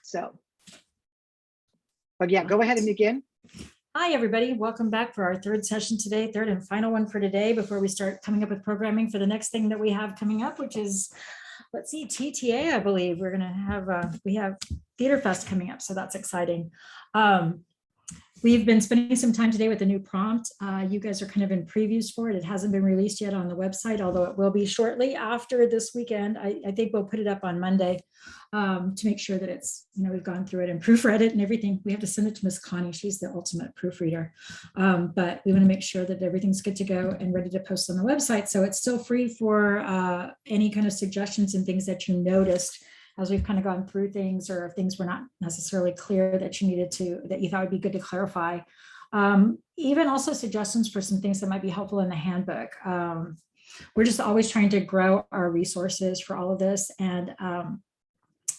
So, but yeah, go ahead and begin. Hi, everybody. Welcome back for our third session today, third and final one for today before we start coming up with programming for the next thing that we have coming up, which is, let's see, TTA, I believe. We're going to have, we have Theater Fest coming up, so that's exciting. We've been spending some time today with the new prompt. You guys are kind of in previews for it. It hasn't been released yet on the website, although it will be shortly after this weekend. I think we'll put it up on Monday to make sure that it's, we've gone through it and proofread it and everything. We have to send it to Miss Connie. She's the ultimate proofreader. But we want to make sure that everything's good to go and ready to post on the website. So it's still free for any kind of suggestions and things that you noticed as we've kind of gone through things, or if things were not necessarily clear that you needed to, that you thought would be good to clarify. Even also suggestions for some things that might be helpful in the handbook. We're just always trying to grow our resources for all of this. And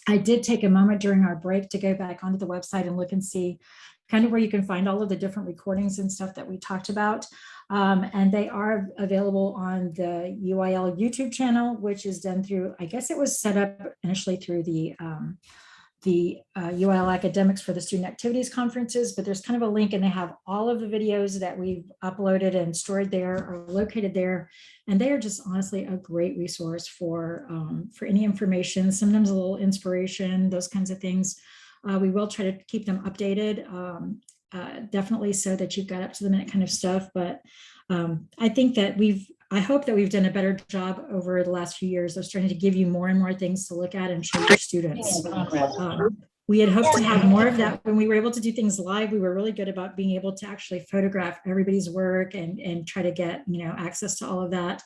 I did take a moment during our break to go back onto the website and look and see kind of where you can find all of the different recordings and stuff that we talked about. And they are available on the UIL YouTube channel, which is done through, I guess it was set up initially through the UIL academics for the student activities conferences, but there's kind of a link and they have all of the videos that we've uploaded and stored there are located there. And they are just honestly a great resource for any information, sometimes a little inspiration, those kinds of things. We will try to keep them updated, definitely so that you've got up to the minute kind of stuff. But I think that I hope that we've done a better job over the last few years of starting to give you more and more things to look at and show your students. We had hoped to have more of that when we were able to do things live. We were really good about being able to actually photograph everybody's work and try to get access to all of that.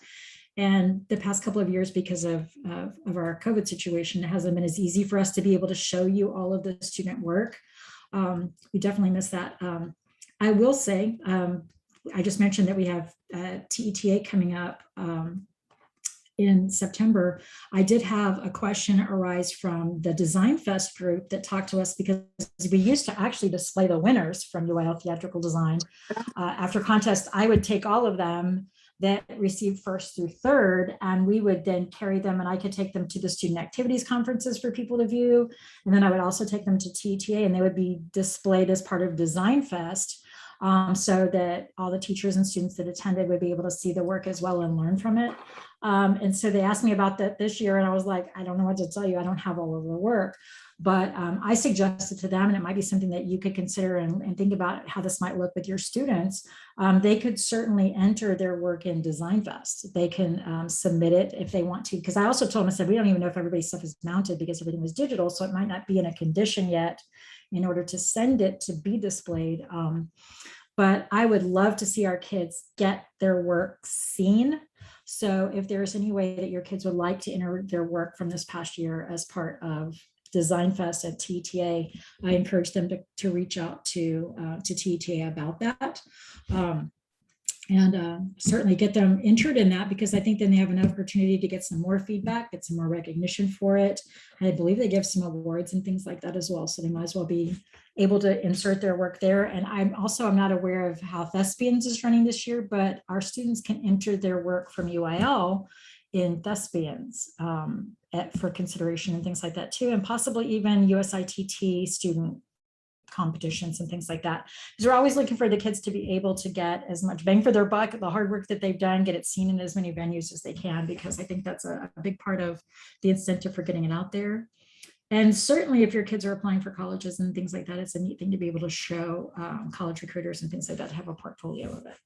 And the past couple of years, because of our COVID situation, it hasn't been as easy for us to be able to show you all of the student work. We definitely miss that. I will say, I just mentioned that we have TETA coming up in September. I did have a question arise from the Design Fest group that talked to us because we used to actually display the winners from UIL Theatrical Design. After contest, I would take all of them that received first through third, and we would then carry them, and I could take them to the student activities conferences for people to view. And then I would also take them to TTA, and they would be displayed as part of Design Fest, so that all the teachers and students that attended would be able to see the work as well and learn from it. And so they asked me about that this year, and I was like, I don't know what to tell you. I don't have all of the work. But I suggested to them, and it might be something that you could consider and think about how this might look with your students. They could certainly enter their work in Design Fest. They can submit it if they want to, because I also told them, I said, we don't even know if everybody's stuff is mounted because everything was digital, so it might not be in a condition yet in order to send it to be displayed. But I would love to see our kids get their work seen. So if there's any way that your kids would like to enter their work from this past year as part of Design Fest at TTA, I encourage them to reach out to TTA about that. And certainly get them entered in that, because I think then they have an opportunity to get some more feedback, get some more recognition for it. I believe they give some awards and things like that as well. So they might as well be able to insert their work there. And I'm not aware of how Thespians is running this year, but our students can enter their work from UIL in Thespians for consideration and things like that too. And possibly even USITT student competitions and things like that, because we're always looking for the kids to be able to get as much bang for their buck, the hard work that they've done, get it seen in as many venues as they can, because I think that's a big part of the incentive for getting it out there. And certainly if your kids are applying for colleges and things like that, it's a neat thing to be able to show college recruiters and things like that to have a portfolio of it.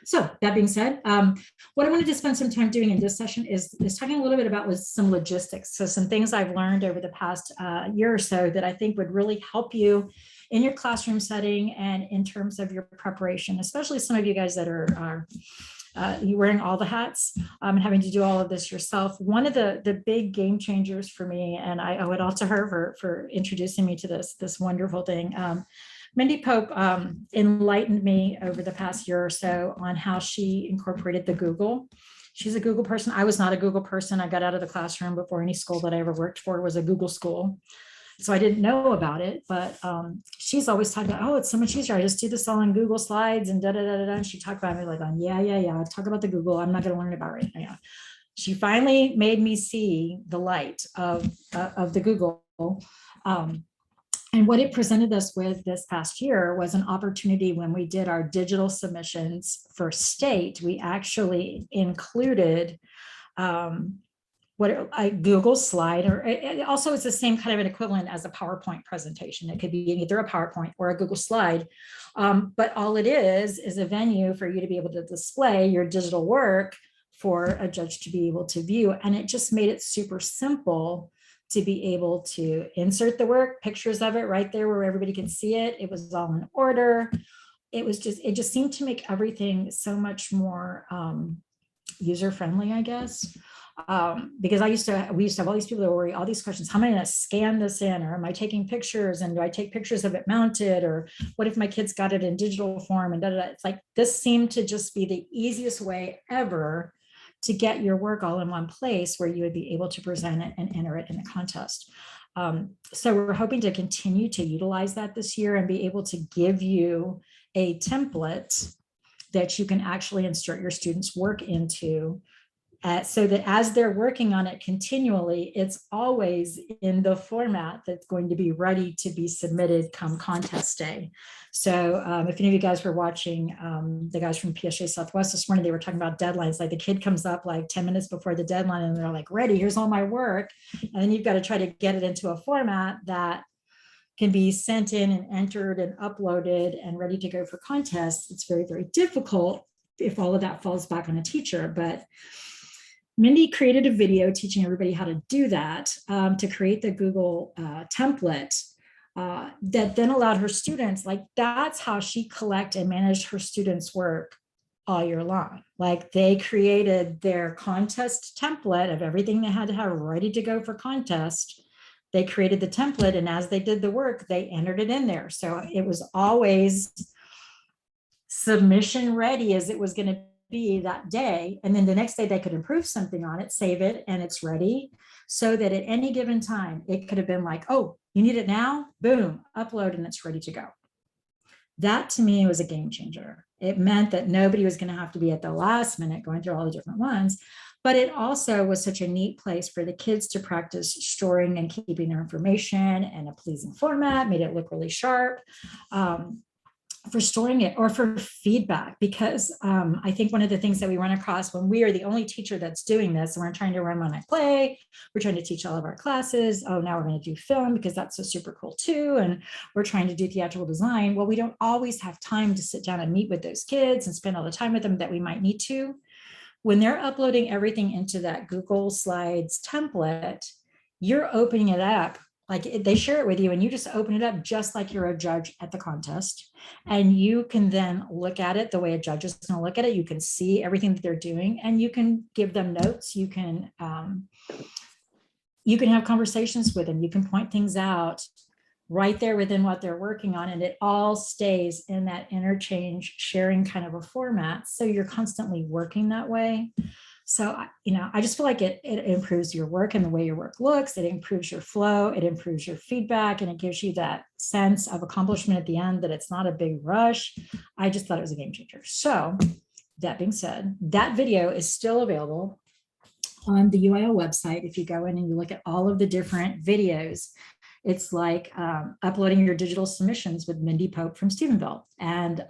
So that being said, what I wanted to spend some time doing in this session is talking a little bit about some logistics. So some things I've learned over the past year or so that I think would really help you in your classroom setting and in terms of your preparation, especially some of you guys that are you wearing all the hats and having to do all of this yourself. One of the big game changers for me, and I owe it all to her for introducing me to this wonderful thing. Mindy Pope enlightened me over the past year or so on how she incorporated the Google. She's a Google person. I was not a Google person. I got out of the classroom before any school that I ever worked for was a Google school. So I didn't know about it, but she's always talking about, oh, it's so much easier. I just do this all in Google Slides and da-da-da-da-da. And she talked about me like, yeah. Talk about the Google. I'm not going to learn about it right now. She finally made me see the light of the Google. And what it presented us with this past year was an opportunity when we did our digital submissions for state. We actually included a Google slide, or it also is the same kind of an equivalent as a PowerPoint presentation. It could be either a PowerPoint or a Google slide, but all it is a venue for you to be able to display your digital work for a judge to be able to view. And it just made it super simple to be able to insert the work, pictures of it right there where everybody can see it. It was all in order. It just seemed to make everything so much more user-friendly, I guess. Because we used to have all these people that worry all these questions. How am I going to scan this in? Or am I taking pictures? And do I take pictures of it mounted? Or what if my kids got it in digital form? And It's like, this seemed to just be the easiest way ever to get your work all in one place where you would be able to present it and enter it in the contest. So we're hoping to continue to utilize that this year and be able to give you a template that you can actually insert your students' work into, so that as they're working on it continually, it's always in the format that's going to be ready to be submitted come contest day. So if any of you guys were watching the guys from PSA Southwest this morning, they were talking about deadlines. Like the kid comes up like 10 minutes before the deadline and they're like, ready, here's all my work. And then you've got to try to get it into a format that can be sent in and entered and uploaded and ready to go for contests. It's very, very difficult if all of that falls back on a teacher. But Mindy created a video teaching everybody how to do that, to create the Google template that then allowed her students, like that's how she collected and managed her students' work all year long. Like they created their contest template of everything they had to have ready to go for contest. They created the template, and as they did the work, they entered it in there. So it was always submission ready as it was going to be that day. And then the next day they could improve something on it, save it, and it's ready. So that at any given time, it could have been like, oh, you need it now? Boom, upload, and it's ready to go. That to me was a game changer. It meant that nobody was going to have to be at the last minute going through all the different ones. But it also was such a neat place for the kids to practice storing and keeping their information in a pleasing format, made it look really sharp. For storing it or for feedback, because I think one of the things that we run across when we are the only teacher that's doing this, and we're trying to run on a play, we're trying to teach all of our classes. Oh, now we're going to do film because that's so super cool too. And we're trying to do theatrical design. Well, we don't always have time to sit down and meet with those kids and spend all the time with them that we might need to. When they're uploading everything into that Google Slides template, you're opening it up. Like they share it with you and you just open it up just like you're a judge at the contest. And you can then look at it the way a judge is going to look at it. You can see everything that they're doing and you can give them notes. You can have conversations with them. You can point things out right there within what they're working on. And it all stays in that interchange sharing kind of a format. So you're constantly working that way. So, I just feel like it improves your work and the way your work looks. It improves your flow. It improves your feedback. And it gives you that sense of accomplishment at the end that it's not a big rush. I just thought it was a game changer. So that being said, that video is still available on the UIL website. If you go in and you look at all of the different videos, it's like uploading your digital submissions with Mindy Pope from Stephenville. And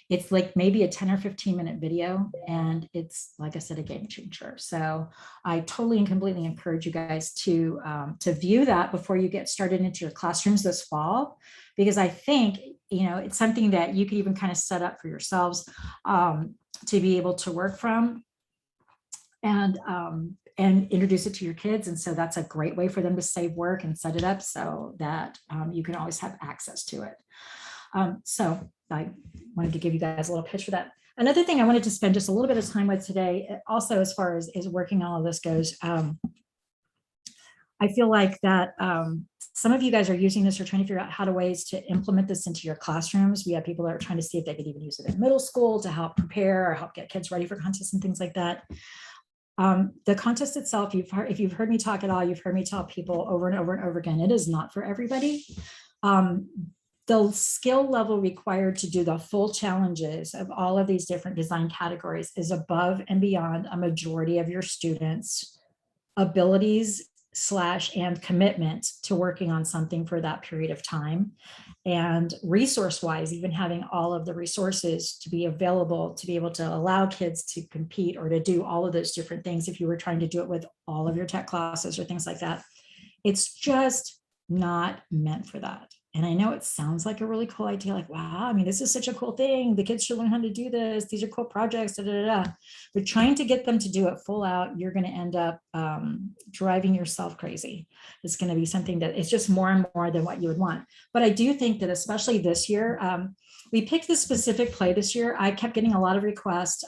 it's like maybe a 10 or 15 minute video. And it's, like I said, a game changer. So I totally and completely encourage you guys to view that before you get started into your classrooms this fall, because I think, it's something that you could even kind of set up for yourselves to be able to work from. And introduce it to your kids. And so that's a great way for them to save work and set it up so that you can always have access to it. So I wanted to give you guys a little pitch for that. Another thing I wanted to spend just a little bit of time with today, also as far as working on all of this goes, I feel like that some of you guys are using this or trying to figure out how to ways to implement this into your classrooms. We have people that are trying to see if they could even use it in middle school to help prepare or help get kids ready for contests and things like that. The contest itself, if you've heard me talk at all, you've heard me tell people over and over and over again, it is not for everybody. The skill level required to do the full challenges of all of these different design categories is above and beyond a majority of your students' abilities and commitment to working on something for that period of time. And resource-wise, even having all of the resources to be available to be able to allow kids to compete or to do all of those different things if you were trying to do it with all of your tech classes or things like that. It's just not meant for that. And I know it sounds like a really cool idea, like, wow, I mean, this is such a cool thing. The kids should learn how to do this. These are cool projects, da, da, da, da. But trying to get them to do it full out, you're going to end up driving yourself crazy. It's going to be something that it's just more and more than what you would want. But I do think that especially this year, we picked this specific play this year. I kept getting a lot of requests.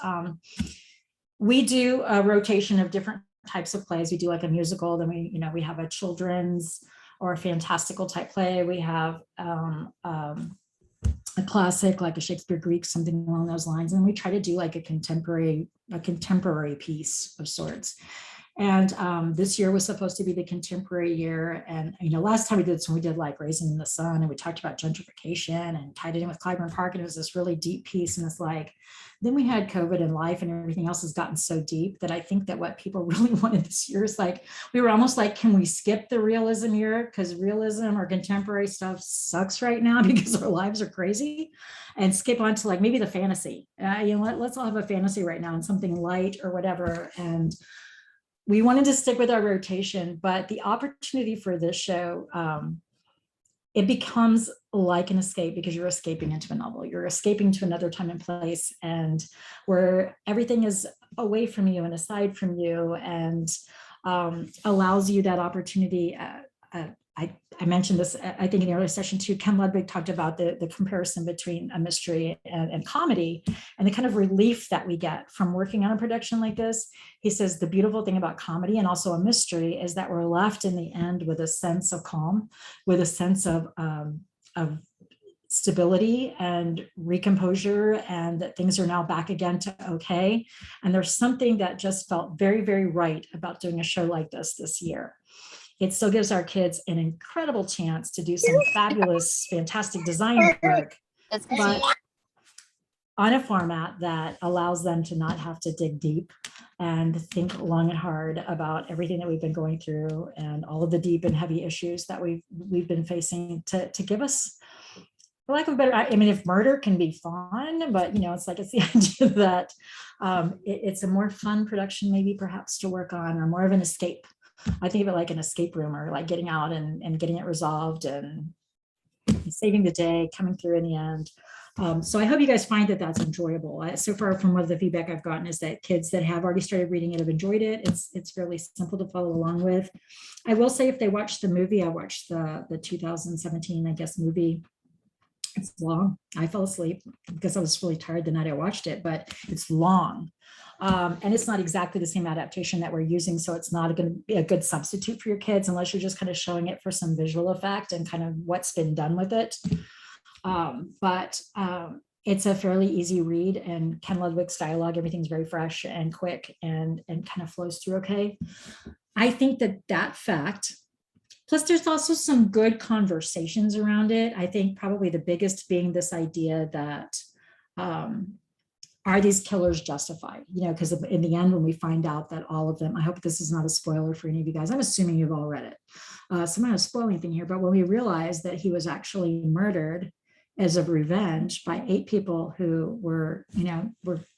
We do a rotation of different types of plays. We do like a musical, then we have a children's or a fantastical type play. We have a classic, like a Shakespeare Greek, something along those lines. And we try to do like a contemporary piece of sorts. And this year was supposed to be the contemporary year. And, last time we did this, we did like Raising in the Sun, and we talked about gentrification and tied it in with Clyburn Park. And it was this really deep piece. And it's like, then we had COVID and life and everything else has gotten so deep that I think that what people really wanted this year is like, we were almost like, can we skip the realism year? Because realism or contemporary stuff sucks right now because our lives are crazy, and skip on to like maybe the fantasy. Let's all have a fantasy right now and something light or whatever. And we wanted to stick with our rotation, but the opportunity for this show, it becomes like an escape because you're escaping into a novel. You're escaping to another time and place, and where everything is away from you and aside from you, and allows you that opportunity. I mentioned this, I think in the earlier session too. Ken Ludwig talked about the comparison between a mystery and comedy, and the kind of relief that we get from working on a production like this. He says the beautiful thing about comedy and also a mystery is that we're left in the end with a sense of calm, with a sense of stability and recomposure, and that things are now back again to okay. And there's something that just felt very, very right about doing a show like this year. It still gives our kids an incredible chance to do some fabulous, fantastic design work, but on a format that allows them to not have to dig deep and think long and hard about everything that we've been going through and all of the deep and heavy issues that we've been facing, to give us, for lack of a better, I mean, if murder can be fun, but it's like, it's the idea that it's a more fun production, maybe perhaps to work on, or more of an escape. I think of it like an escape room, or like getting out and getting it resolved and saving the day, coming through in the end. So I hope you guys find that that's enjoyable. So far, from what the feedback I've gotten, is that kids that have already started reading it have enjoyed it. It's fairly simple to follow along with. I will say, if they watch the movie, I watched the 2017, I guess, movie. It's long. I fell asleep because I was really tired the night I watched it, but it's long. And it's not exactly the same adaptation that we're using. So it's not going to be a good substitute for your kids unless you're just kind of showing it for some visual effect and kind of what's been done with it. But it's a fairly easy read, and Ken Ludwig's dialogue, everything's very fresh and quick and kind of flows through okay. I think that fact, plus there's also some good conversations around it. I think probably the biggest being this idea that, are these killers justified? Because in the end, when we find out that all of them, I hope this is not a spoiler for any of you guys. I'm assuming you've all read it. So I'm not spoiling anything here, but when we realized that he was actually murdered as a revenge by 8 people who were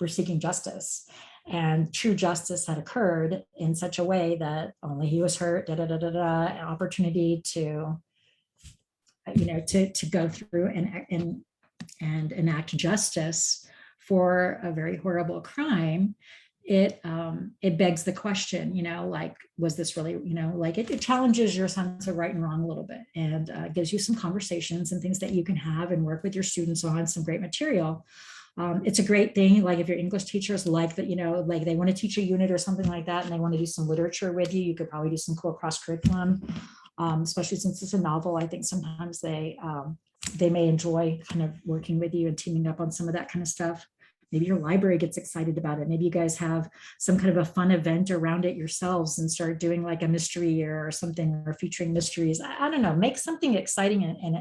seeking justice, and true justice had occurred in such a way that only he was hurt, an opportunity to go through and enact justice for a very horrible crime. It begs the question, like, was this really, like it challenges your sense of right and wrong a little bit, and gives you some conversations and things that you can have and work with your students on, some great material. It's a great thing. Like if your English teachers like that, like they want to teach a unit or something like that, and they want to do some literature with you, you could probably do some cool cross curriculum, especially since it's a novel. I think sometimes they may enjoy kind of working with you and teaming up on some of that kind of stuff. Maybe your library gets excited about it. Maybe you guys have some kind of a fun event around it yourselves and start doing like a mystery year or something, or featuring mysteries. I don't know, make something exciting and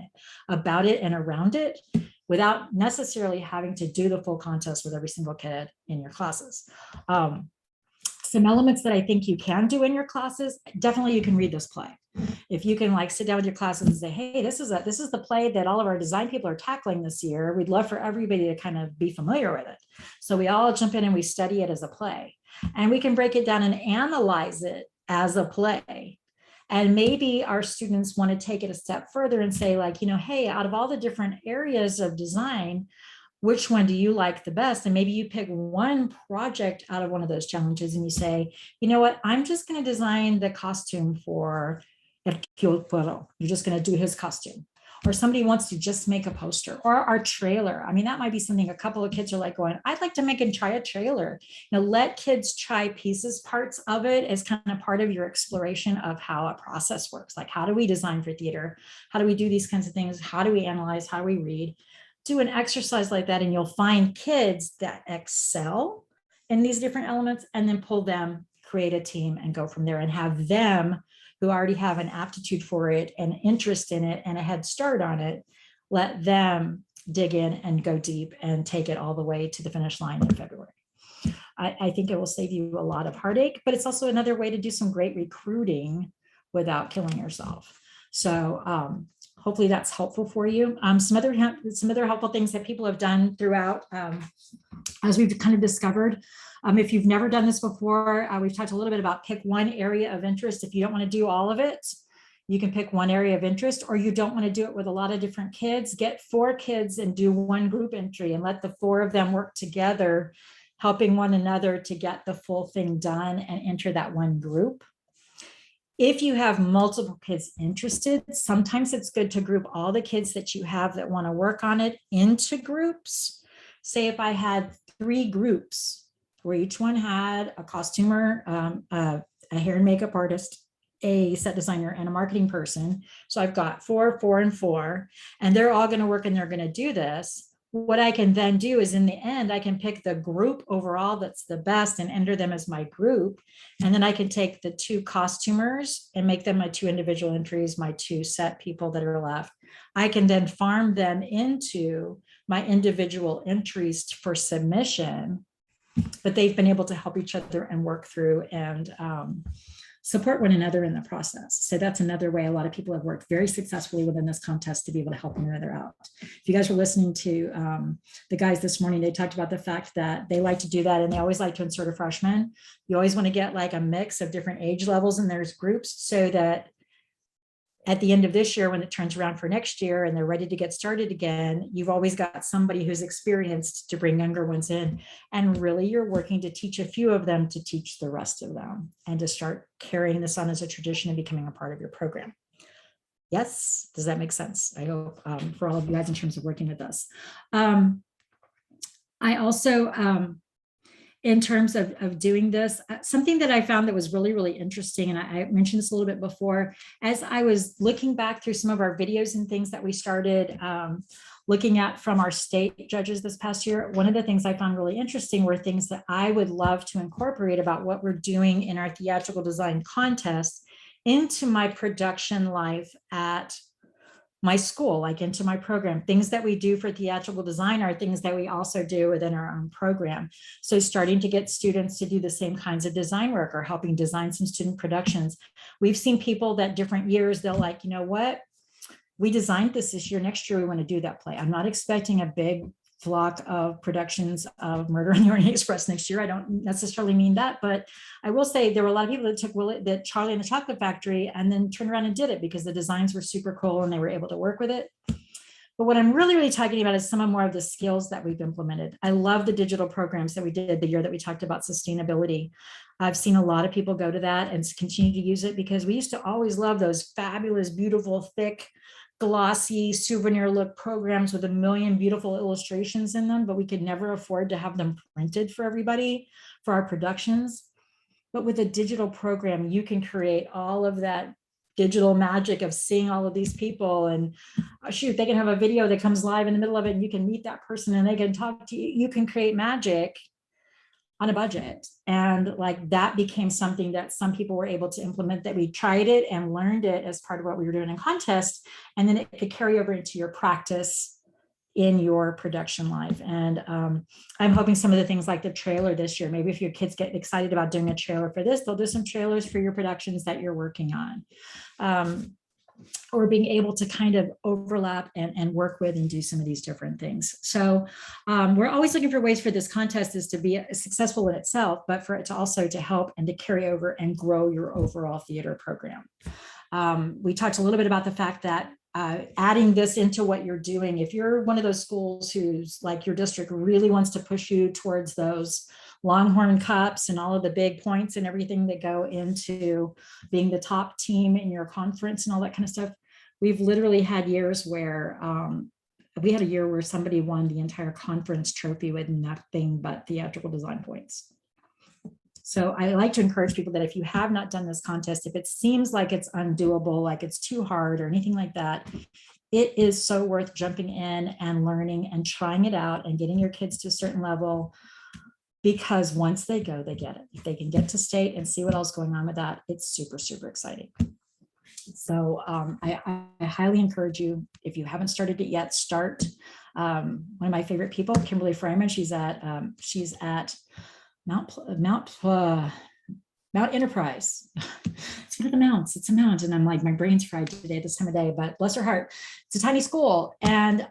about it and around it, without necessarily having to do the full contest with every single kid in your classes. Some elements that I think you can do in your classes, definitely you can read this play. If you can like sit down with your classes and say, hey, this is the play that all of our design people are tackling this year. We'd love for everybody to kind of be familiar with it. So we all jump in and we study it as a play. And we can break it down and analyze it as a play. And maybe our students want to take it a step further and say, like, hey, out of all the different areas of design, which one do you like the best? And maybe you pick one project out of one of those challenges and you say, you know what, I'm just going to design the costume for Hercule Poirot. You're just going to do his costume. Or somebody wants to just make a poster or our trailer. I mean, that might be something a couple of kids are like going, I'd like to make and try a trailer. Let kids try parts of it as kind of part of your exploration of how a process works. Like, how do we design for theater? How do we do these kinds of things? How do we analyze? How do we read? Do an exercise like that and you'll find kids that excel in these different elements, and then pull them, create a team and go from there, and have them who already have an aptitude for it and interest in it and a head start on it, let them dig in and go deep and take it all the way to the finish line in February. I think it will save you a lot of heartache, but it's also another way to do some great recruiting without killing yourself. So hopefully that's helpful for you. Some other helpful things that people have done throughout, as we've kind of discovered. If you've never done this before, we've talked a little bit about pick one area of interest. If you don't want to do all of it, you can pick one area of interest, or you don't want to do it with a lot of different kids, get 4 kids and do one group entry and let the 4 of them work together, helping one another to get the full thing done and enter that one group. If you have multiple kids interested, sometimes it's good to group all the kids that you have that want to work on it into groups. Say if I had 3 groups where each one had a costumer, a hair and makeup artist, a set designer, and a marketing person. So I've got 4, 4, and 4, and they're all going to work and they're going to do this. What I can then do is in the end, I can pick the group overall that's the best and enter them as my group. And then I can take the 2 costumers and make them my 2 individual entries, my 2 set people that are left. I can then farm them into my individual entries for submission, but they've been able to help each other and work through and support one another in the process. So that's another way a lot of people have worked very successfully within this contest to be able to help one another out. If you guys were listening to the guys this morning, they talked about the fact that they like to do that and they always like to insert a freshman. You always want to get like a mix of different age levels and there's groups, so that at the end of this year, when it turns around for next year and they're ready to get started again, you've always got somebody who's experienced to bring younger ones in. And really, you're working to teach a few of them to teach the rest of them and to start carrying this on as a tradition and becoming a part of your program. Yes, does that make sense? I hope for all of you guys in terms of working with us. I also, in terms of doing this, something that I found that was really, really interesting, and I mentioned this a little bit before, as I was looking back through some of our videos and things that we started looking at from our state judges this past year, one of the things I found really interesting were things that I would love to incorporate about what we're doing in our theatrical design contest into my production life at my school, like into my program. Things that we do for theatrical design are things that we also do within our own program. So starting to get students to do the same kinds of design work or helping design some student productions. We've seen people that different years, they'll like, you know what, we designed this year, next year we want to do that play. I'm not expecting a big flock of productions of Murder on the Orient Express next year. I don't necessarily mean that, but I will say there were a lot of people that took that Charlie and the Chocolate Factory and then turned around and did it because the designs were super cool and they were able to work with it. But what I'm really, really talking about is some of more of the skills that we've implemented. I love the digital programs that we did the year that we talked about sustainability. I've seen a lot of people go to that and continue to use it because we used to always love those fabulous, beautiful, thick, glossy souvenir look programs with a million beautiful illustrations in them, but we could never afford to have them printed for everybody for our productions. But with a digital program, you can create all of that digital magic of seeing all of these people, and shoot, they can have a video that comes live in the middle of it and you can meet that person and they can talk to you. You can create magic on a budget. And like that became something that some people were able to implement, that we tried it and learned it as part of what we were doing in contest. And then it could carry over into your practice in your production life. And I'm hoping some of the things like the trailer this year, maybe if your kids get excited about doing a trailer for this, they'll do some trailers for your productions that you're working on. Or being able to kind of overlap and work with and do some of these different things. So we're always looking for ways for this contest is to be successful in itself, but for it to also to help and to carry over and grow your overall theater program. We talked a little bit about the fact that adding this into what you're doing, if you're one of those schools who's like your district really wants to push you towards those Longhorn Cups and all of the big points and everything that go into being the top team in your conference and all that kind of stuff. We've literally had years where we had a year where somebody won the entire conference trophy with nothing but theatrical design points. So I like to encourage people that if you have not done this contest, if it seems like it's undoable, like it's too hard or anything like that, it is so worth jumping in and learning and trying it out and getting your kids to a certain level. Because once they go, they get it. If they can get to state and see what else is going on with that, it's super, super exciting. So I highly encourage you, if you haven't started it yet, start. One of my favorite people, Kimberly Fryman, she's at Mount Enterprise. It's one of the mounts. It's a mount. And I'm like, my brain's fried today this time of day, but bless her heart. It's a tiny school. And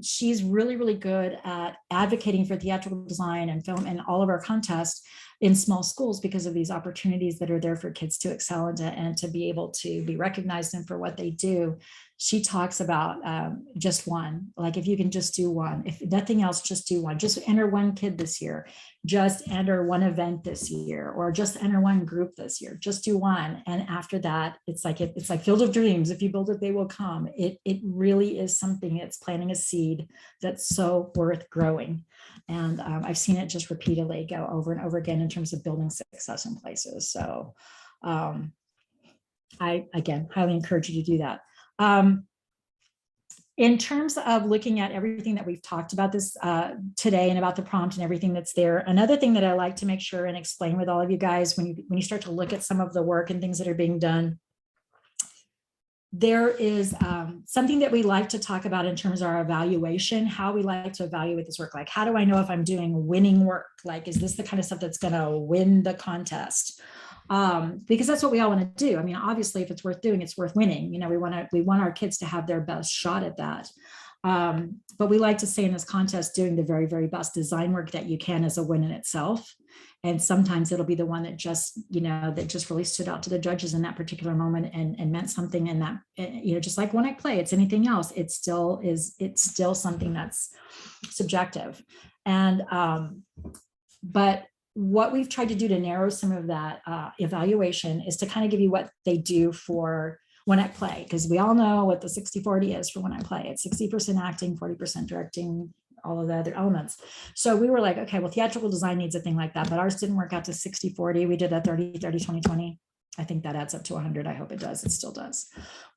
she's really, really good at advocating for theatrical design and film and all of our contests in small schools because of these opportunities that are there for kids to excel and to be able to be recognized and for what they do. She talks about just one, like if you can just do one, if nothing else, just do one, just enter one kid this year, just enter one event this year, or just enter one group this year, just do one. And after that, it's like Field of Dreams. If you build it, they will come. It really is something, it's planting a seed that's so worth growing. And I've seen it just repeatedly go over and over again in terms of building success in places. So I, again, highly encourage you to do that. In terms of looking at everything that we've talked about this today and about the prompt and everything that's there, another thing that I like to make sure and explain with all of you guys when you start to look at some of the work and things that are being done, there is something that we like to talk about in terms of our evaluation, how we like to evaluate this work. Like, how do I know if I'm doing winning work? Like, is this the kind of stuff that's going to win the contest? Because that's what we all want to do. I mean, obviously, if it's worth doing, it's worth winning. You know, we want our kids to have their best shot at that. But we like to say in this contest, doing the very, very best design work that you can is a win in itself. And sometimes it'll be the one that just, that just really stood out to the judges in that particular moment and meant something. And that, just like when I play, it's anything else, it's still something that's subjective. And, but what we've tried to do to narrow some of that evaluation is to kind of give you what they do for When I Play, because we all know what the 60-40 is for When I Play. It's 60% acting, 40% directing, all of the other elements. So we were like, okay, well, theatrical design needs a thing like that, but ours didn't work out to 60-40. We did a 30-30-20-20. I think that adds up to 100. I hope it does. It still does.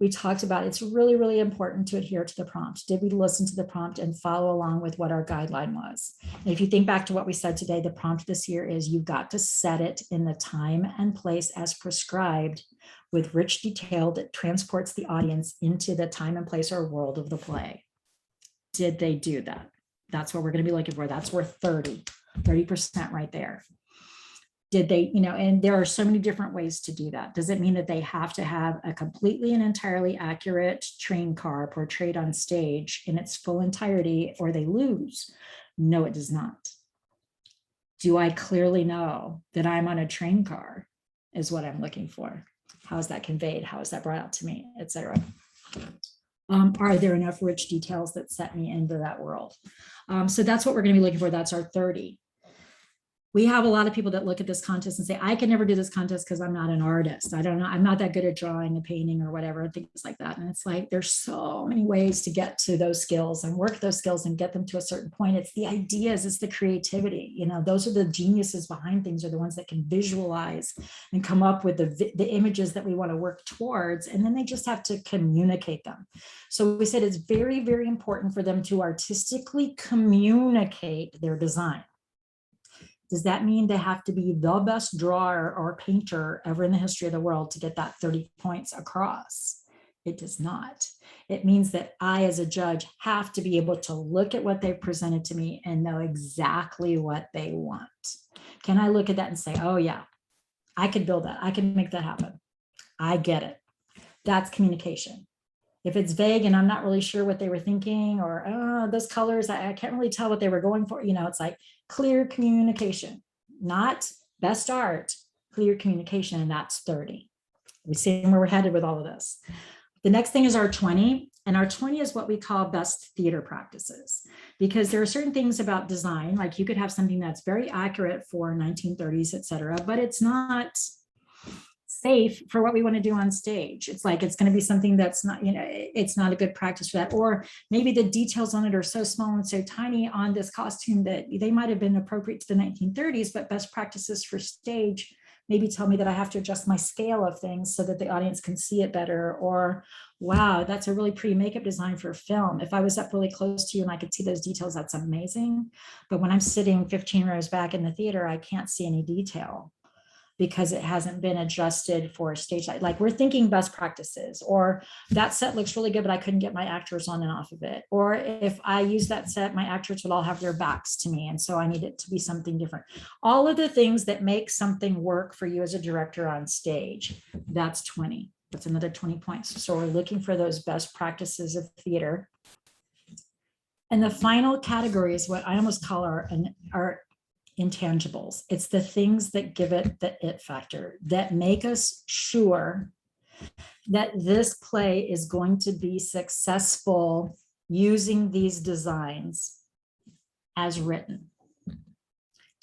We talked about it's really, really important to adhere to the prompt. Did we listen to the prompt and follow along with what our guideline was? And if you think back to what we said today, the prompt this year is you've got to set it in the time and place as prescribed with rich detail that transports the audience into the time and place or world of the play. Did they do that? That's what we're going to be looking for. That's worth 30% right there. Did they, and there are so many different ways to do that. Does it mean that they have to have a completely and entirely accurate train car portrayed on stage in its full entirety, or they lose? No, it does not. Do I clearly know that I'm on a train car is what I'm looking for? How is that conveyed? How is that brought out to me, et cetera? Are there enough rich details that set me into that world? So that's what we're going to be looking for. That's our 30. We have a lot of people that look at this contest and say, I can never do this contest because I'm not an artist. I don't know. I'm not that good at drawing a painting or whatever, things like that. And it's like, there's so many ways to get to those skills and work those skills and get them to a certain point. It's the ideas, it's the creativity. Those are the geniuses behind things, are the ones that can visualize and come up with the images that we want to work towards. And then they just have to communicate them. So we said it's very, very important for them to artistically communicate their design. Does that mean they have to be the best drawer or painter ever in the history of the world to get that 30 points across? It does not. It means that I, as a judge, have to be able to look at what they've presented to me and know exactly what they want. Can I look at that and say, oh yeah, I could build that. I can make that happen. I get it. That's communication. If it's vague and I'm not really sure what they were thinking, or those colors, I can't really tell what they were going for. It's like clear communication, not best art, clear communication. And that's 30. We see where we're headed with all of this. The next thing is our 20. And our 20 is what we call best theater practices, because there are certain things about design, like you could have something that's very accurate for 1930s, et cetera, but it's not safe for what we want to do on stage. It's like, it's going to be something that's not, it's not a good practice for that. Or maybe the details on it are so small and so tiny on this costume that they might have been appropriate to the 1930s, but best practices for stage maybe tell me that I have to adjust my scale of things so that the audience can see it better. Or, wow, that's a really pretty makeup design for film. If I was up really close to you and I could see those details, that's amazing. But when I'm sitting 15 rows back in the theater, I can't see any detail because it hasn't been adjusted for a stage. Like we're thinking best practices, or that set looks really good, but I couldn't get my actors on and off of it. Or if I use that set, my actors would all have their backs to me. And so I need it to be something different. All of the things that make something work for you as a director on stage, that's 20. That's another 20 points. So we're looking for those best practices of theater. And the final category is what I almost call our intangibles. It's the things that give it the it factor, that make us sure that this play is going to be successful using these designs as written.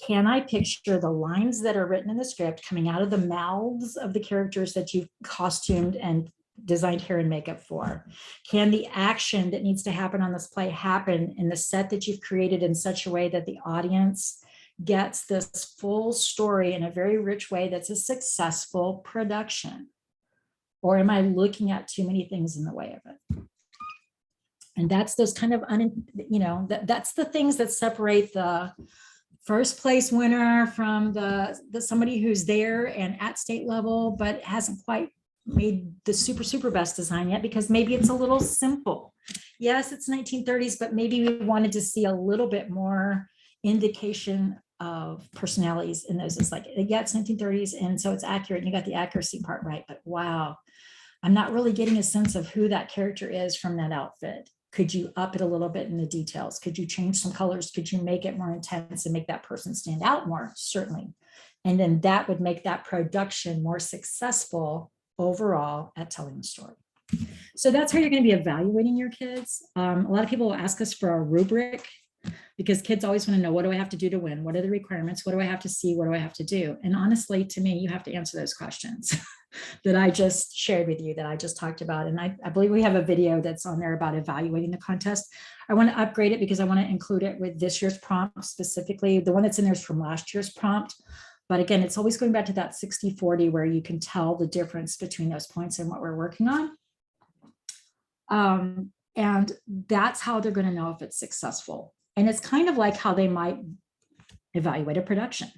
Can I picture the lines that are written in the script coming out of the mouths of the characters that you've costumed and designed hair and makeup for? Can the action that needs to happen on this play happen in the set that you've created in such a way that the audience gets this full story in a very rich way that's a successful production? Or am I looking at too many things in the way of it? And that's those kind of, that's the things that separate the first place winner from the somebody who's there and at state level, but hasn't quite made the super best design yet, because maybe it's a little simple. Yes, it's 1930s, but maybe we wanted to see a little bit more indication of personalities in those. It's like, yeah, it's 1930s, and so it's accurate, and you got the accuracy part right, but wow, I'm not really getting a sense of who that character is from that outfit. Could you up it a little bit in the details? Could you change some colors? Could you make it more intense and make that person stand out more? Certainly. And then that would make that production more successful overall at telling the story. So that's how you're going to be evaluating your kids. A lot of people will ask us for a rubric, because kids always want to know, what do I have to do to win? What are the requirements? What do I have to see? What do I have to do? And honestly, to me, you have to answer those questions that I just shared with you, that I just talked about. And I believe we have a video that's on there about evaluating the contest. I want to upgrade it because I want to include it with this year's prompt specifically. The one that's in there is from last year's prompt. But again, it's always going back to that 60-40 where you can tell the difference between those points and what we're working on. And that's how they're going to know if it's successful. And it's kind of like how they might evaluate a production.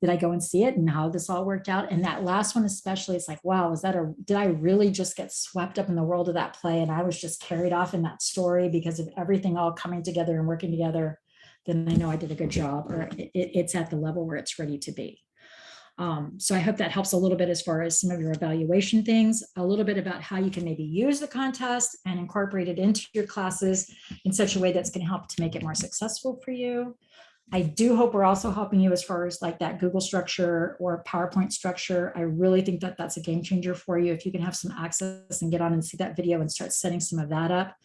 Did I go and see it, and how this all worked out? And that last one especially, it's like, wow, did I really just get swept up in the world of that play, and I was just carried off in that story because of everything all coming together and working together? Then I know I did a good job, or it's at the level where it's ready to be. So I hope that helps a little bit as far as some of your evaluation things, a little bit about how you can maybe use the contest and incorporate it into your classes in such a way that's going to help to make it more successful for you. I do hope we're also helping you as far as like that Google structure or PowerPoint structure. I really think that that's a game changer for you. If you can have some access and get on and see that video and start setting some of that up.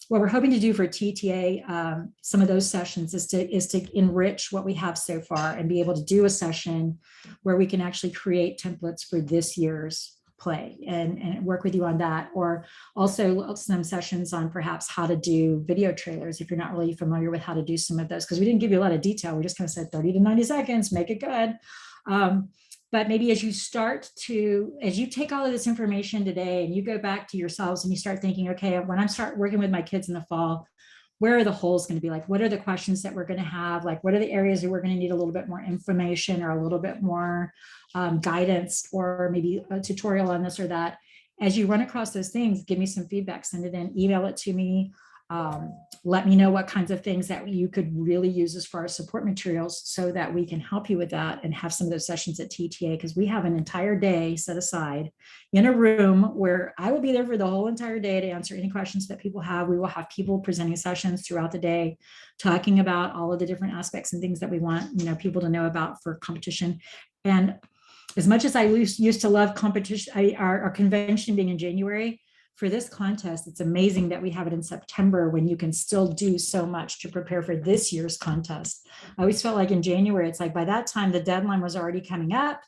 What we're hoping to do for TTA, some of those sessions is to enrich what we have so far and be able to do a session where we can actually create templates for this year's play and work with you on that, or also some sessions on perhaps how to do video trailers if you're not really familiar with how to do some of those, because we didn't give you a lot of detail. We just kind of said 30 to 90 seconds, make it good. But maybe as you take all of this information today and you go back to yourselves and you start thinking, okay, when I start working with my kids in the fall, where are the holes going to be? Like, what are the questions that we're going to have? Like, what are the areas that we're going to need a little bit more information or a little bit more guidance, or maybe a tutorial on this or that? as you run across those things, give me some feedback, send it in, email it to me. Let me know what kinds of things that you could really use as far as support materials so that we can help you with that and have some of those sessions at TTA, because we have an entire day set aside in a room where I will be there for the whole entire day to answer any questions that people have. We will have people presenting sessions throughout the day, talking about all of the different aspects and things that we want, people to know about for competition. And as much as I used to love competition, our convention being in January, for this contest, it's amazing that we have it in September when you can still do so much to prepare for this year's contest. I always felt like in January, it's like by that time, the deadline was already coming up.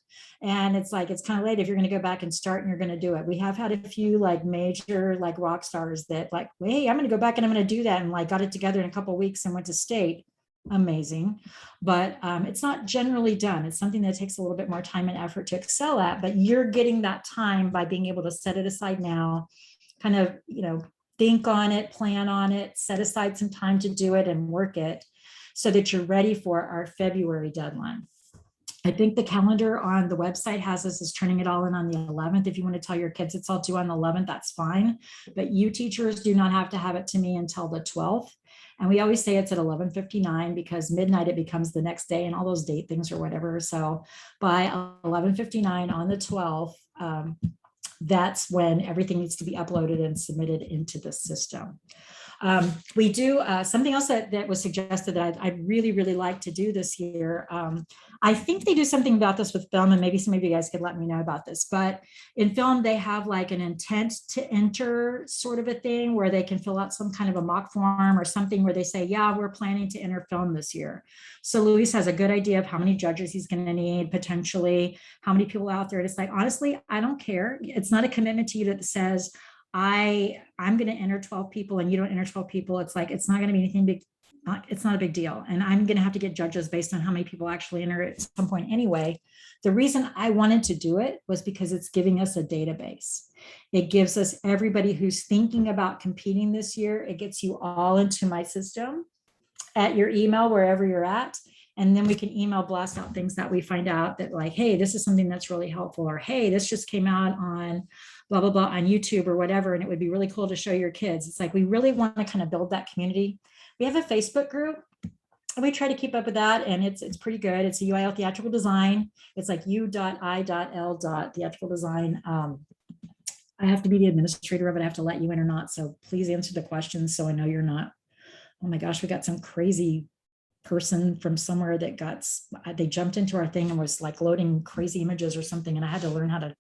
And it's like, it's kind of late if you're going to go back and start and you're going to do it. We have had a few like major like rock stars that like, hey, I'm going to go back and I'm going to do that. And like got it together in a couple of weeks and went to state. Amazing. But it's not generally done. It's something that takes a little bit more time and effort to excel at, but you're getting that time by being able to set it aside now, kind of, think on it, plan on it, set aside some time to do it and work it so that you're ready for our February deadline. I think the calendar on the website has us as turning it all in on the 11th. If you want to tell your kids it's all due on the 11th, that's fine. But you teachers do not have to have it to me until the 12th. And we always say it's at 11:59 because midnight it becomes the next day and all those date things or whatever. So by 11:59 on the 12th, that's when everything needs to be uploaded and submitted into the system. We do something else that was suggested that I'd really, really like to do this year. I think they do something about this with film, and maybe some of you guys could let me know about this, but in film, they have like an intent to enter sort of a thing where they can fill out some kind of a mock form or something where they say, yeah, we're planning to enter film this year. So Luis has a good idea of how many judges he's going to need, potentially, how many people out there. It's like, honestly, I don't care. It's not a commitment to you that says, I'm going to enter 12 people and you don't enter 12 people. It's like, it's not going to be anything big. It's not a big deal. And I'm going to have to get judges based on how many people actually enter at some point anyway. The reason I wanted to do it was because it's giving us a database. It gives us everybody who's thinking about competing this year. It gets you all into my system at your email, wherever you're at. And then we can email blast out things that we find out that like, hey, this is something that's really helpful, or hey, this just came out on blah, blah, blah on YouTube or whatever. And it would be really cool to show your kids. It's like, we really want to kind of build that community. We have a Facebook group and we try to keep up with that. And it's pretty good. It's a UIL Theatrical Design. It's like u.i.l. Theatrical Design. I have to be the administrator of it. I have to let you in or not. So please answer the questions so I know you're not, oh my gosh, we got some crazy person from somewhere that they jumped into our thing and was like loading crazy images or something. And I had to learn how to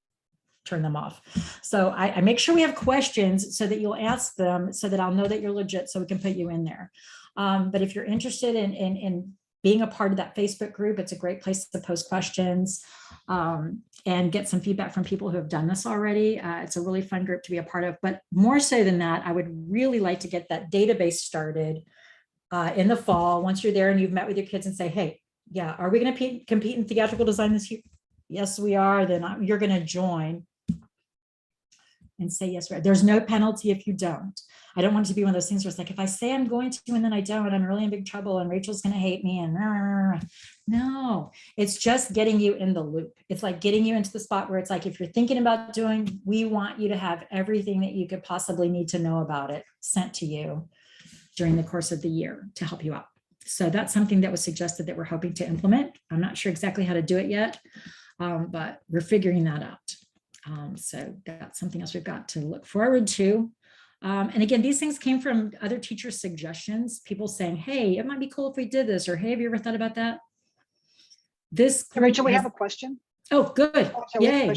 turn them off. So I make sure we have questions so that you'll ask them so that I'll know that you're legit so we can put you in there. But if you're interested in being a part of that Facebook group, it's a great place to post questions and get some feedback from people who have done this already. It's a really fun group to be a part of, but more so than that, I would really like to get that database started in the fall. Once you're there and you've met with your kids and say, hey, yeah, are we going to compete in theatrical design this year? Yes, we are. Then you're going to join and say yes. There's no penalty if you don't. I don't want it to be one of those things where it's like, if I say I'm going to and then I don't, I'm really in big trouble and Rachel's going to hate me. And no, it's just getting you in the loop. It's like getting you into the spot where it's like, if you're thinking about doing, we want you to have everything that you could possibly need to know about it sent to you during the course of the year to help you out. So that's something that was suggested that we're hoping to implement. I'm not sure exactly how to do it yet, but we're figuring that out. So that's something else we've got to look forward to. And again, these things came from other teachers' suggestions, people saying, hey, it might be cool if we did this, or hey, have you ever thought about that? Rachel, we have a question. Oh, good. Yay.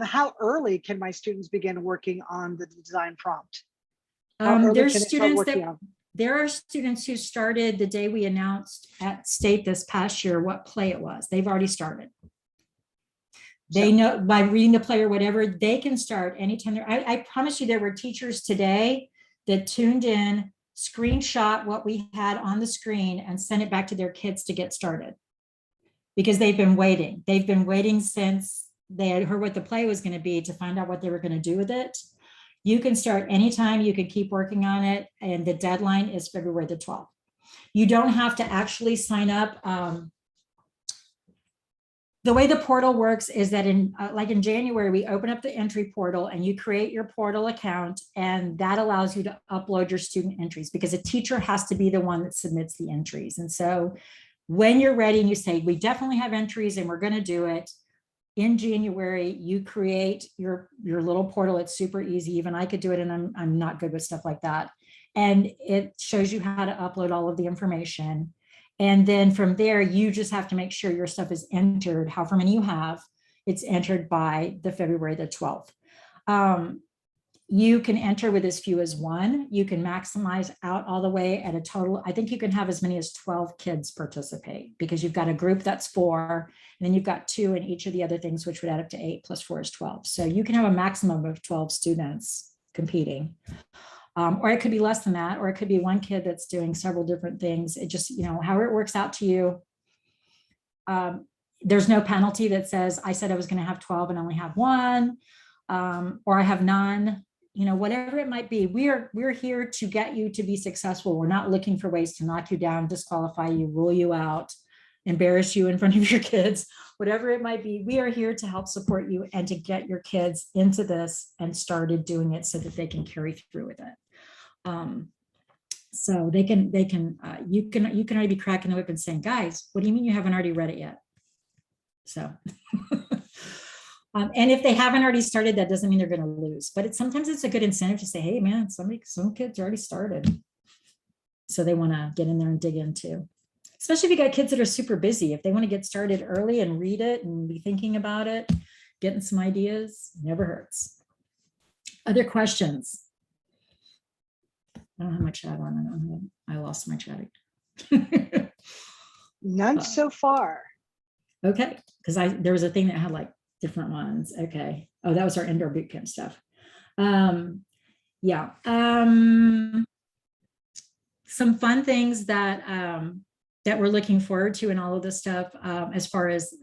How early can my students begin working on the design prompt? There are students who started the day we announced at state this past year what play it was. They've already started. They know by reading the play or whatever, they can start anytime. I promise you there were teachers today that tuned in, screenshot what we had on the screen and sent it back to their kids to get started. Because they've been waiting. They've been waiting since they had heard what the play was going to be to find out what they were going to do with it. You can start anytime, you can keep working on it, and the deadline is February the 12th. You don't have to actually sign up. The way the portal works is that in like in January, we open up the entry portal and you create your portal account, and that allows you to upload your student entries, because a teacher has to be the one that submits the entries. And so when you're ready and you say, we definitely have entries and we're going to do it, in January, you create your little portal. It's super easy. Even I could do it, and I'm not good with stuff like that. And it shows you how to upload all of the information. And then from there, you just have to make sure your stuff is entered, however many you have, it's entered by the February the 12th. You can enter with as few as one. You can maximize out all the way at a total. I think you can have as many as 12 kids participate, because you've got a group that's 4, and then you've got 2 in each of the other things, which would add up to 8 plus 4 is 12. So you can have a maximum of 12 students competing. Or it could be less than that, or it could be one kid that's doing several different things. It just, however it works out to you. There's no penalty that says, I said I was going to have 12 and only have 1, or I have none. Whatever it might be, we're here to get you to be successful. We're not looking for ways to knock you down, disqualify you, rule you out, embarrass you in front of your kids, whatever it might be. We are here to help support you and to get your kids into this and started doing it so that they can carry through with it. So you can already be cracking the whip and saying, guys, what do you mean you haven't already read it yet? So. And if they haven't already started, that doesn't mean they're going to lose, but sometimes it's a good incentive to say, hey man, some kids already started. So they want to get in there and dig in too. Especially if you got kids that are super busy. If they want to get started early and read it and be thinking about it, getting some ideas, never hurts. Other questions? I don't have my chat on. I lost my chatting. None so far. Okay, because there was a thing that had like different ones. Okay. Oh, that was our indoor boot camp stuff. Yeah. Some fun things that we're looking forward to in all of this stuff, as far as,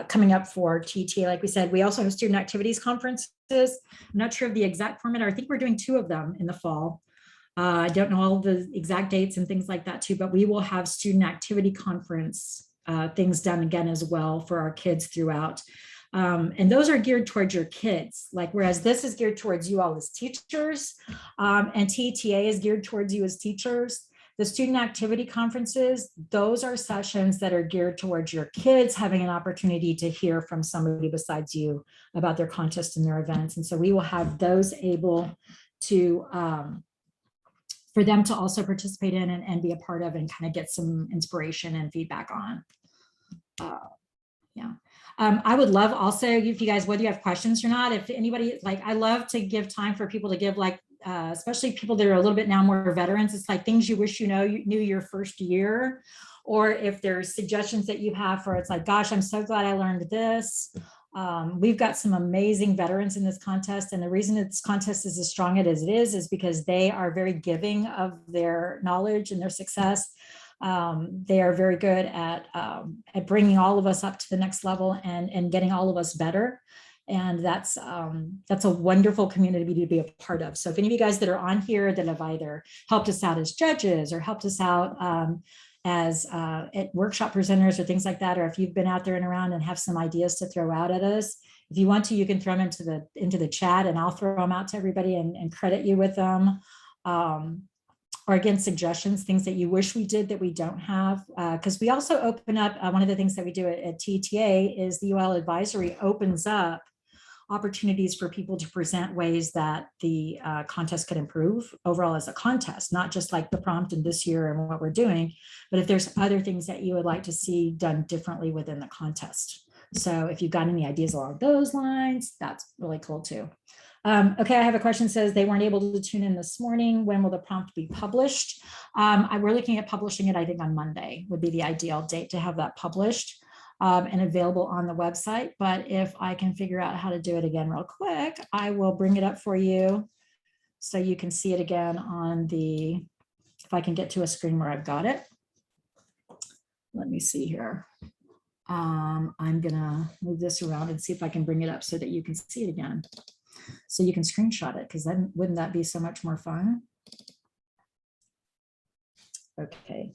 coming up for TTA. Like we said, we also have student activities conferences. I'm not sure of the exact format. I think we're doing 2 of them in the fall. I don't know all the exact dates and things like that too, but we will have student activity conference things done again as well for our kids throughout. And those are geared towards your kids, whereas this is geared towards you all as teachers, and TTA is geared towards you as teachers. The student activity conferences, those are sessions that are geared towards your kids having an opportunity to hear from somebody besides you about their contests and their events. And so we will have those able to, for them to also participate in and be a part of and kind of get some inspiration and feedback on. Yeah. I would love also, if you guys, whether you have questions or not, if anybody, I love to give time for people to give, especially people that are a little bit now more veterans. It's like things you wish you knew your first year, or if there's suggestions that you have for, it's like, gosh, I'm so glad I learned this. We've got some amazing veterans in this contest, and the reason this contest is as strong as it is because they are very giving of their knowledge and their success. They are very good at bringing all of us up to the next level and getting all of us better. And that's a wonderful community to be a part of. So if any of you guys that are on here that have either helped us out as judges or helped us out as at workshop presenters or things like that, or if you've been out there and around and have some ideas to throw out at us, if you want to, you can throw them into the chat, and I'll throw them out to everybody and credit you with them. Or again, suggestions, things that you wish we did that we don't have. Because we also open up, one of the things that we do at TTA is the UL advisory opens up opportunities for people to present ways that the contest could improve overall as a contest, not just like the prompt in this year and what we're doing, but if there's other things that you would like to see done differently within the contest. So if you've got any ideas along those lines, that's really cool too. Okay, I have a question that says they weren't able to tune in this morning. When will the prompt be published? We're looking at publishing it, I think on Monday would be the ideal date to have that published and available on the website. But if I can figure out how to do it again real quick, I will bring it up for you so you can see it again on the, if I can get to a screen where I've got it. Let me see here. I'm gonna move this around and see if I can bring it up so that you can see it again. So you can screenshot it, because then wouldn't that be so much more fun? Okay.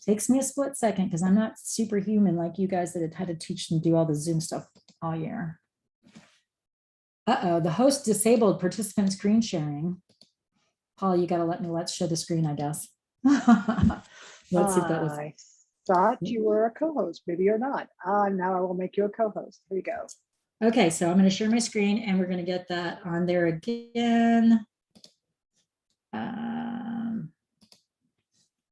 Takes me a split second because I'm not superhuman like you guys that had had to teach and do all the Zoom stuff all year. Uh-oh, the host disabled participant screen sharing. Paul, you got to let's show the screen, I guess. Let's see if that was. I thought you were a co-host. Maybe you're not. Now I will make you a co-host. Here you go. Okay, so I'm going to share my screen and we're going to get that on there again.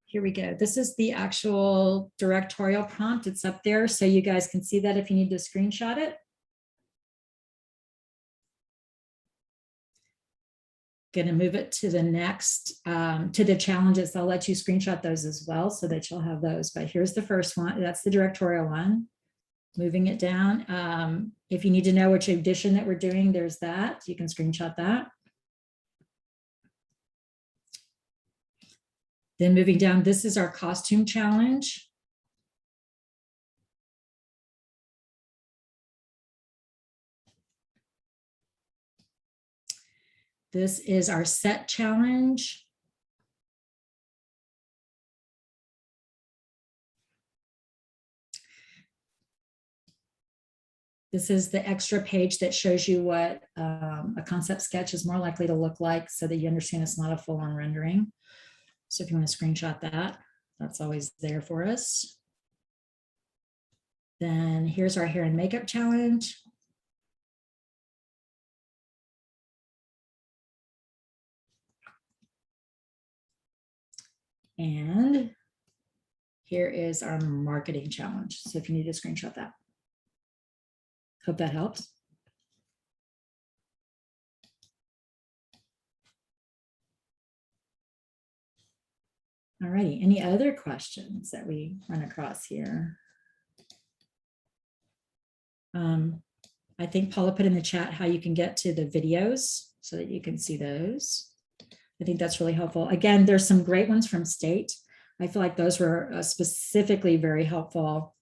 Here we go. This is the actual directorial prompt. It's up there so you guys can see that if you need to screenshot it. Going to move it to the next, to the challenges. I'll let you screenshot those as well so that you'll have those. But here's the first one. That's the directorial one. Moving it down. If you need to know which edition that we're doing, there's that. You can screenshot that. Then moving down, this is our costume challenge. This is our set challenge. This is the extra page that shows you what a concept sketch is more likely to look like so that you understand it's not a full-on rendering. So if you want to screenshot that, that's always there for us. Then here's our hair and makeup challenge. And here is our marketing challenge. So if you need to screenshot that. Hope that helps. All righty, any other questions that we run across here? I think Paula put in the chat how you can get to the videos so that you can see those. I think that's really helpful. Again, there's some great ones from state. I feel like those were specifically very helpful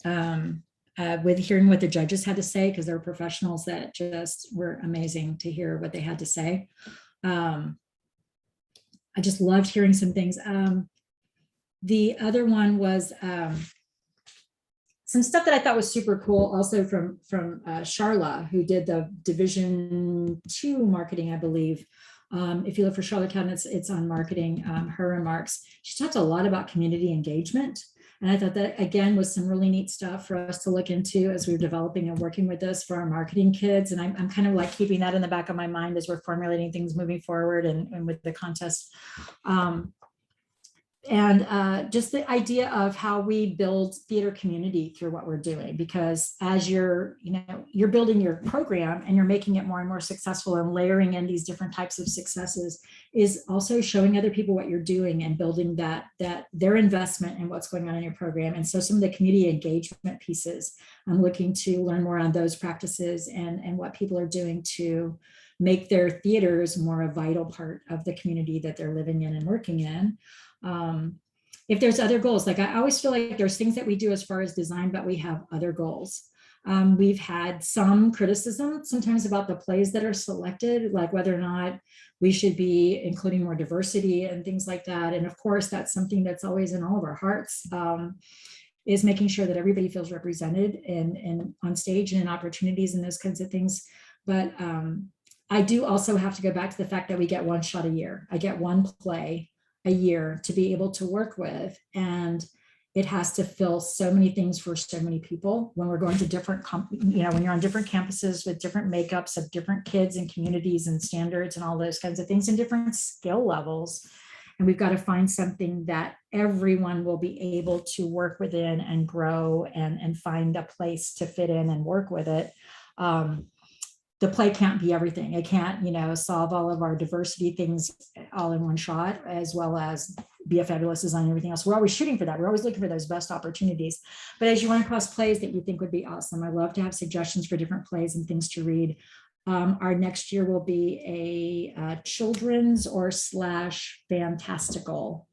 with hearing what the judges had to say, because there were professionals that just were amazing to hear what they had to say. I just loved hearing some things. The other one was some stuff that I thought was super cool, also from Charla, who did the Division 2 marketing, I believe. If you look for Charlotte County, it's on marketing, her remarks. She talked a lot about community engagement. And I thought that, again, was some really neat stuff for us to look into as we're developing and working with this for our marketing kids. And I'm kind of like keeping that in the back of my mind as we're formulating things moving forward and with the contest. Just the idea of how we build theater community through what we're doing, because as you're building your program and you're making it more and more successful and layering in these different types of successes is also showing other people what you're doing and building that their investment in what's going on in your program. And so some of the community engagement pieces, I'm looking to learn more on those practices and what people are doing to make their theaters more a vital part of the community that they're living in and working in. If there's other goals, like I always feel like there's things that we do as far as design, but we have other goals. We've had some criticism sometimes about the plays that are selected, like whether or not we should be including more diversity and things like that. And of course, that's something that's always in all of our hearts, is making sure that everybody feels represented and on stage and in opportunities and those kinds of things. But I do also have to go back to the fact that we get one shot a year. I get one play a year to be able to work with, and it has to fill so many things for so many people when we're going to different, when you're on different campuses with different makeups of different kids and communities and standards and all those kinds of things and different skill levels. And we've got to find something that everyone will be able to work within and grow and find a place to fit in and work with it. The play can't be everything. It can't, solve all of our diversity things all in one shot, as well as be a fabulous design and everything else. We're always shooting for that. We're always looking for those best opportunities. But as you run across plays that you think would be awesome, I love to have suggestions for different plays and things to read. Our next year will be a children's or / fantastical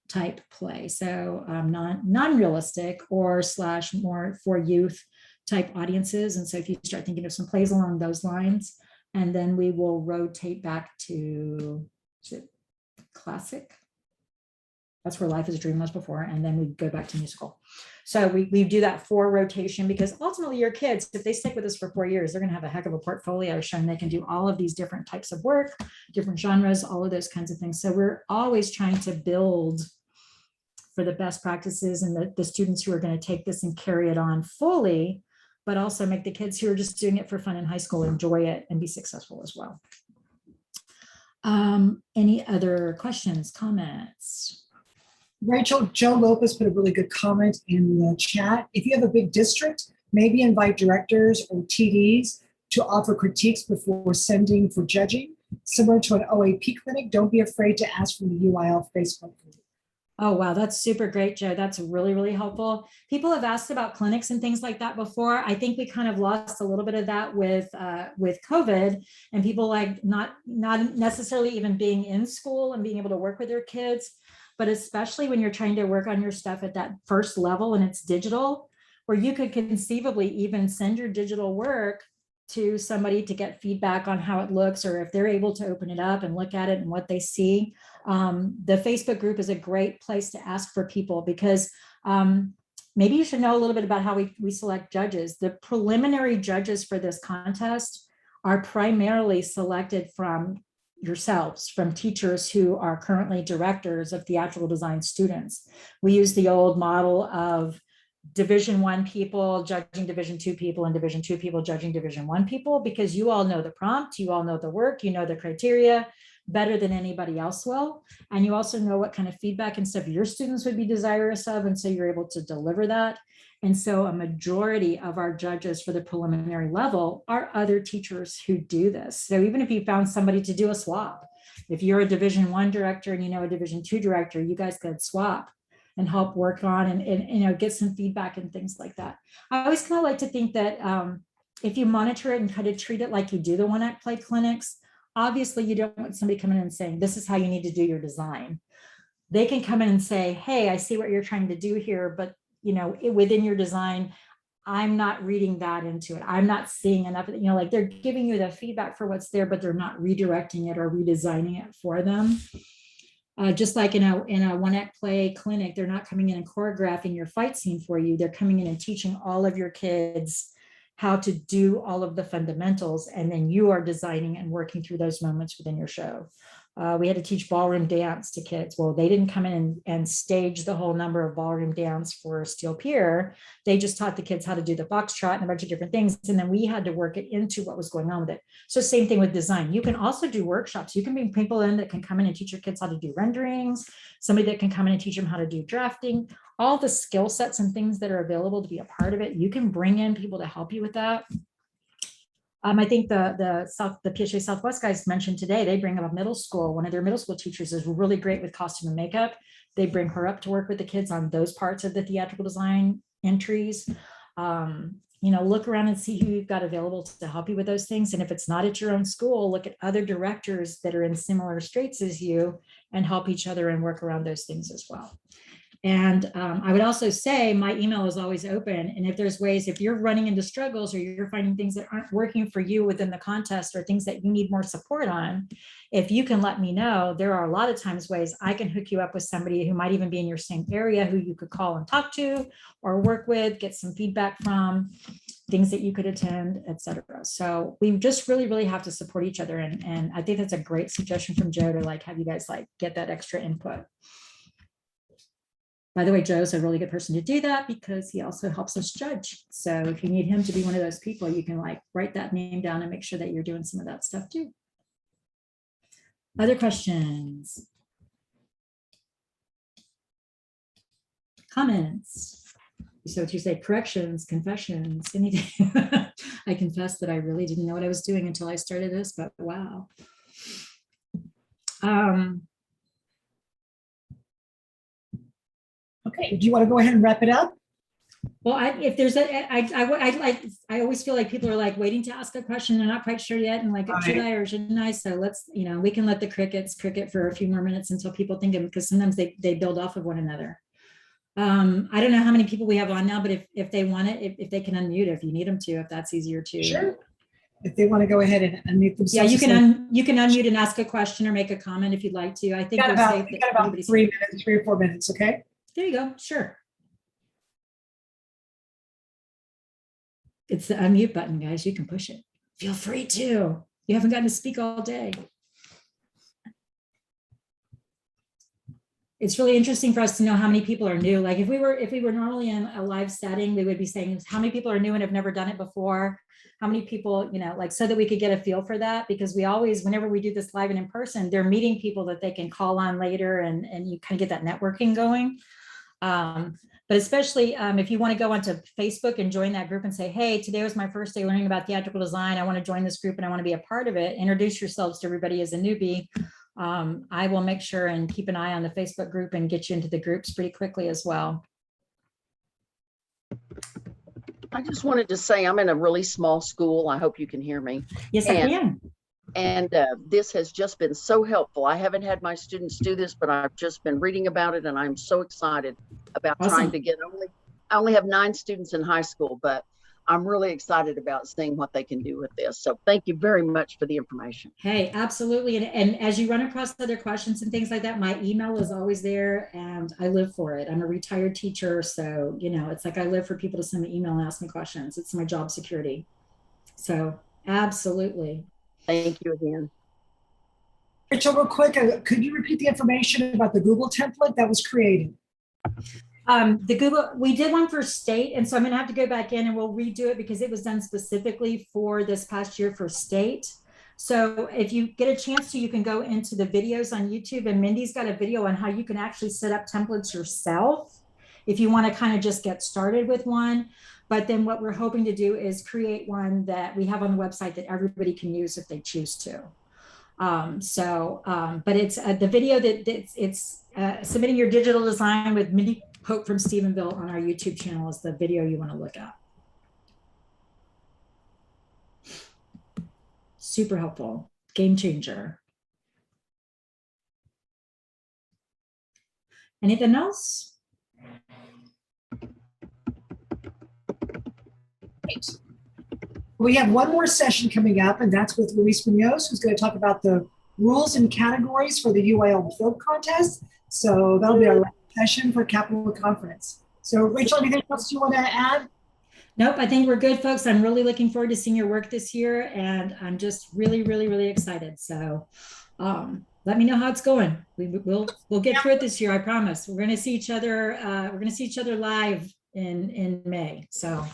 type play. So non-realistic or / more for youth type audiences. And so if you start thinking of some plays along those lines, and then we will rotate back to, is it classic? That's where Life is a Dream was before. And then we go back to musical. So we do that 4 rotation, because ultimately your kids, if they stick with us for 4 years, they're going to have a heck of a portfolio showing they can do all of these different types of work, different genres, all of those kinds of things. So we're always trying to build for the best practices and the students who are going to take this and carry it on fully, but also make the kids who are just doing it for fun in high school enjoy it and be successful as well. Any other questions, comments? Rachel, Joe Lopez put a really good comment in the chat. If you have a big district, maybe invite directors or TDs to offer critiques before sending for judging. Similar to an OAP clinic, don't be afraid to ask from the UIL Facebook group. Oh, wow. That's super great, Joe. That's really, really helpful. People have asked about clinics and things like that before. I think we kind of lost a little bit of that with COVID, and people like not necessarily even being in school and being able to work with their kids, but especially when you're trying to work on your stuff at that first level and it's digital, where you could conceivably even send your digital work to somebody to get feedback on how it looks, or if they're able to open it up and look at it and what they see. The Facebook group is a great place to ask for people, because maybe you should know a little bit about how we select judges. The preliminary judges for this contest are primarily selected from yourselves, from teachers who are currently directors of theatrical design students. We use the old model of Division 1 people judging Division 2 people, and Division 2 people judging Division 1 people, because you all know the prompt, you all know the work, you know the criteria better than anybody else will. And you also know what kind of feedback and stuff your students would be desirous of. And so you're able to deliver that. And so a majority of our judges for the preliminary level are other teachers who do this. So even if you found somebody to do a swap, if you're a Division 1 director and you know a Division 2 director, you guys could swap and help work on and get some feedback and things like that. I always kind of like to think that if you monitor it and kind of treat it like you do the one-act play clinics, obviously you don't want somebody coming in and saying, this is how you need to do your design. They can come in and say, hey, I see what you're trying to do here, but within your design, I'm not reading that into it. I'm not seeing enough, like they're giving you the feedback for what's there, but they're not redirecting it or redesigning it for them. Just like in a one-act play clinic, they're not coming in and choreographing your fight scene for you. They're coming in and teaching all of your kids how to do all of the fundamentals, and then you are designing and working through those moments within your show. We had to teach ballroom dance to kids. Well, they didn't come in and stage the whole number of ballroom dance for Steel Pier. They just taught the kids how to do the foxtrot and a bunch of different things. And then we had to work it into what was going on with it. So same thing with design. You can also do workshops. You can bring people in that can come in and teach your kids how to do renderings, somebody that can come in and teach them how to do drafting, all the skill sets and things that are available to be a part of it. You can bring in people to help you with that. I think the PHA Southwest guys mentioned today, they bring up a middle school. One of their middle school teachers is really great with costume and makeup. They bring her up to work with the kids on those parts of the theatrical design entries. Look around and see who you've got available to help you with those things. And if it's not at your own school, look at other directors that are in similar straits as you and help each other and work around those things as well. And I would also say my email is always open. And if there's ways, if you're running into struggles or you're finding things that aren't working for you within the contest or things that you need more support on, if you can let me know, there are a lot of times ways I can hook you up with somebody who might even be in your same area who you could call and talk to or work with, get some feedback from, things that you could attend, etc. So we just really, really have to support each other. And I think that's a great suggestion from Joe to have you guys get that extra input. By the way, Joe's a really good person to do that because he also helps us judge. So if you need him to be one of those people, you can write that name down and make sure that you're doing some of that stuff too. Other questions? Comments? So what you say, corrections, confessions, anything. I confess that I really didn't know what I was doing until I started this, but wow. Okay, do you want to go ahead and wrap it up? Well, if there's I always feel like people are waiting to ask a question. They're not quite sure yet. And should I or shouldn't I? So let's, we can let the crickets cricket for a few more minutes until people think of them, because sometimes they build off of one another. I don't know how many people we have on now, but if they want it, if they can unmute, if you need them to, if that's easier too. Sure. if they want to go ahead and unmute themselves. Yeah, you can unmute and ask a question or make a comment if you'd like to. I think We got about 3 or 4 minutes, okay? There you go. Sure. It's the unmute button, guys. You can push it. Feel free to. You haven't gotten to speak all day. It's really interesting for us to know how many people are new. Like if we were normally in a live setting, we would be saying how many people are new and have never done it before. How many people, like so that we could get a feel for that, because we always, whenever we do this live and in person, they're meeting people that they can call on later and you kind of get that networking going. But especially if you want to go onto Facebook and join that group and say, hey, today was my first day learning about theatrical design. I want to join this group and I want to be a part of it. Introduce yourselves to everybody as a newbie. I will make sure and keep an eye on the Facebook group and get you into the groups pretty quickly as well. I just wanted to say I'm in a really small school. I hope you can hear me. Yes, I can. And this has just been so helpful. I haven't had my students do this, but I've just been reading about it, and I'm so excited about trying to get I only have 9 students in high school, but I'm really excited about seeing what they can do with this. So thank you very much for the information. Hey, absolutely. And as you run across other questions and things like that, my email is always there and I live for it. I'm a retired teacher. So, it's like I live for people to send me email and ask me questions. It's my job security. So absolutely. Thank you again. Rachel, real quick, could you repeat the information about the Google template that was created? The Google, we did one for state, and so I'm going to have to go back in and we'll redo it because it was done specifically for this past year for state. So if you get a chance to, you can go into the videos on YouTube, and Mindy's got a video on how you can actually set up templates yourself if you want to kind of just get started with one. But then what we're hoping to do is create one that we have on the website that everybody can use if they choose to. But it's the video that it's submitting your digital design with Mindy Pope from Stephenville on our YouTube channel is the video you want to look at. Super helpful, game changer. Anything else? We have one more session coming up, and that's with Luis Munoz, who's going to talk about the rules and categories for the UIL Film Contest. So that'll be our last session for Capital Conference. So Rachel, anything else you want to add? Nope, I think we're good, folks. I'm really looking forward to seeing your work this year, and I'm just really, really, really excited. So let me know how it's going. We'll get through it this year, I promise. We're going to see each other. We're going to see each other live in May. So,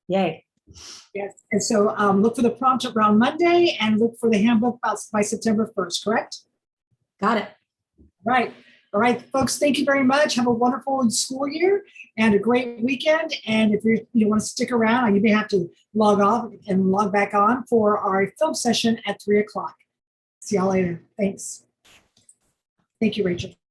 yay. Yes, and so look for the prompt around Monday and look for the handbook by September 1st, correct? Got it. Right. All right, folks, thank you very much. Have a wonderful school year and a great weekend. And if you want to stick around, you may have to log off and log back on for our film session at 3 o'clock. See y'all later. Thanks. Thank you, Rachel.